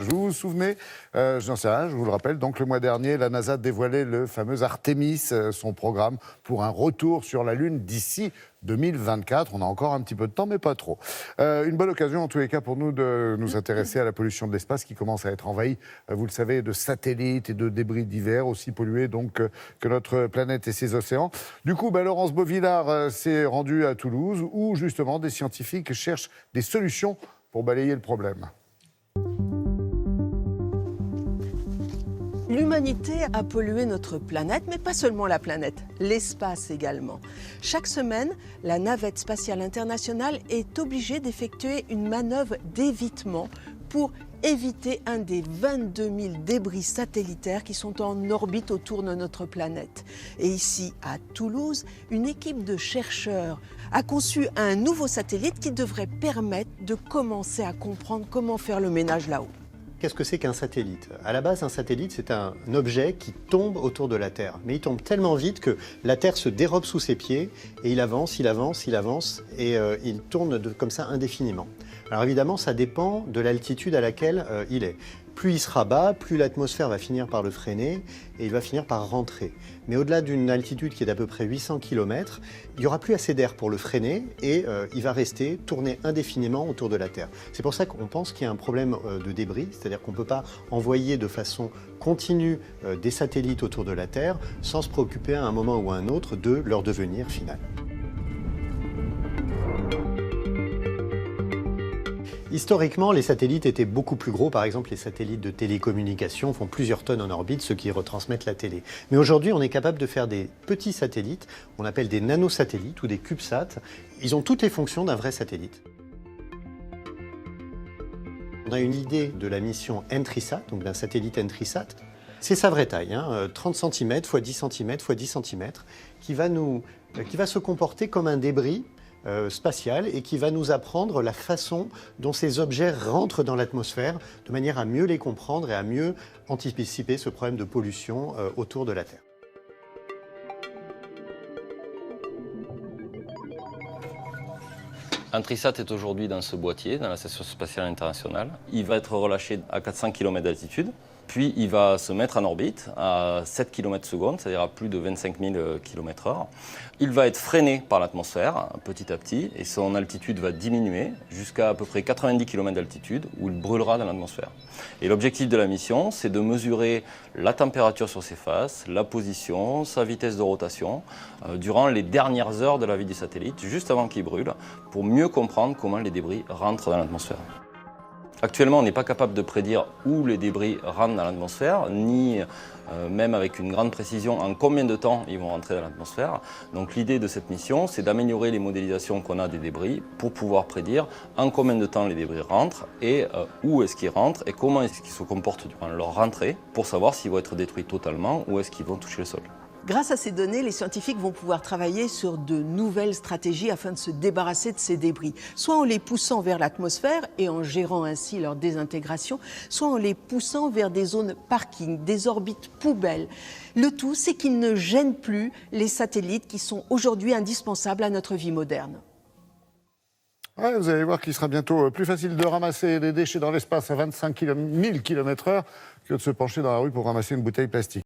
Vous vous souvenez, j'en sais rien, je vous le rappelle, donc le mois dernier, la NASA dévoilait le fameux Artemis, son programme pour un retour sur la Lune d'ici 2024. On a encore un petit peu de temps, mais pas trop. Une bonne occasion, en tous les cas, pour nous de nous intéresser à la pollution de l'espace qui commence à être envahie, vous le savez, de satellites et de débris divers, aussi pollués donc que notre planète et ses océans. Du coup, Laurence Beauvillard s'est rendue à Toulouse, où justement des scientifiques cherchent des solutions pour balayer le problème. L'humanité a pollué notre planète, mais pas seulement la planète, l'espace également. Chaque semaine, la navette spatiale internationale est obligée d'effectuer une manœuvre d'évitement pour éviter un des 22 000 débris satellitaires qui sont en orbite autour de notre planète. Et ici, à Toulouse, une équipe de chercheurs a conçu un nouveau satellite qui devrait permettre de commencer à comprendre comment faire le ménage là-haut. Qu'est-ce que c'est qu'un satellite? À la base, un satellite, c'est un objet qui tombe autour de la Terre. Mais il tombe tellement vite que la Terre se dérobe sous ses pieds et il avance, il avance, il avance et il tourne comme ça indéfiniment. Alors évidemment, ça dépend de l'altitude à laquelle il est. Plus il sera bas, plus l'atmosphère va finir par le freiner et il va finir par rentrer. Mais au-delà d'une altitude qui est d'à peu près 800 km, il n'y aura plus assez d'air pour le freiner et il va rester tourner indéfiniment autour de la Terre. C'est pour ça qu'on pense qu'il y a un problème de débris, c'est-à-dire qu'on ne peut pas envoyer de façon continue des satellites autour de la Terre sans se préoccuper à un moment ou à un autre de leur devenir final. Historiquement, les satellites étaient beaucoup plus gros. Par exemple, les satellites de télécommunication font plusieurs tonnes en orbite, ceux qui retransmettent la télé. Mais aujourd'hui, on est capable de faire des petits satellites, on appelle des nanosatellites ou des CubeSats. Ils ont toutes les fonctions d'un vrai satellite. On a une idée de la mission Entrisat, donc d'un satellite Entrisat. C'est sa vraie taille, 30 cm x 10 cm x 10 cm, qui va se comporter comme un débris spatial et qui va nous apprendre la façon dont ces objets rentrent dans l'atmosphère de manière à mieux les comprendre et à mieux anticiper ce problème de pollution autour de la Terre. Entrisat est aujourd'hui dans ce boîtier, dans la Station spatiale internationale. Il va être relâché à 400 km d'altitude. Puis il va se mettre en orbite à 7 km/s, c'est-à-dire à plus de 25 000 km/h. Il va être freiné par l'atmosphère petit à petit et son altitude va diminuer jusqu'à à peu près 90 km d'altitude où il brûlera dans l'atmosphère. Et l'objectif de la mission, c'est de mesurer la température sur ses faces, la position, sa vitesse de rotation durant les dernières heures de la vie du satellite, juste avant qu'il brûle, pour mieux comprendre comment les débris rentrent dans l'atmosphère. Actuellement, on n'est pas capable de prédire où les débris rentrent dans l'atmosphère, ni même avec une grande précision en combien de temps ils vont rentrer dans l'atmosphère. Donc l'idée de cette mission, c'est d'améliorer les modélisations qu'on a des débris pour pouvoir prédire en combien de temps les débris rentrent et où est-ce qu'ils rentrent et comment est-ce qu'ils se comportent durant leur rentrée pour savoir s'ils vont être détruits totalement ou est-ce qu'ils vont toucher le sol. Grâce à ces données, les scientifiques vont pouvoir travailler sur de nouvelles stratégies afin de se débarrasser de ces débris, soit en les poussant vers l'atmosphère et en gérant ainsi leur désintégration, soit en les poussant vers des zones parking, des orbites poubelles. Le tout, c'est qu'ils ne gênent plus les satellites qui sont aujourd'hui indispensables à notre vie moderne. Ouais, vous allez voir qu'il sera bientôt plus facile de ramasser des déchets dans l'espace à 25 000 km/h que de se pencher dans la rue pour ramasser une bouteille plastique.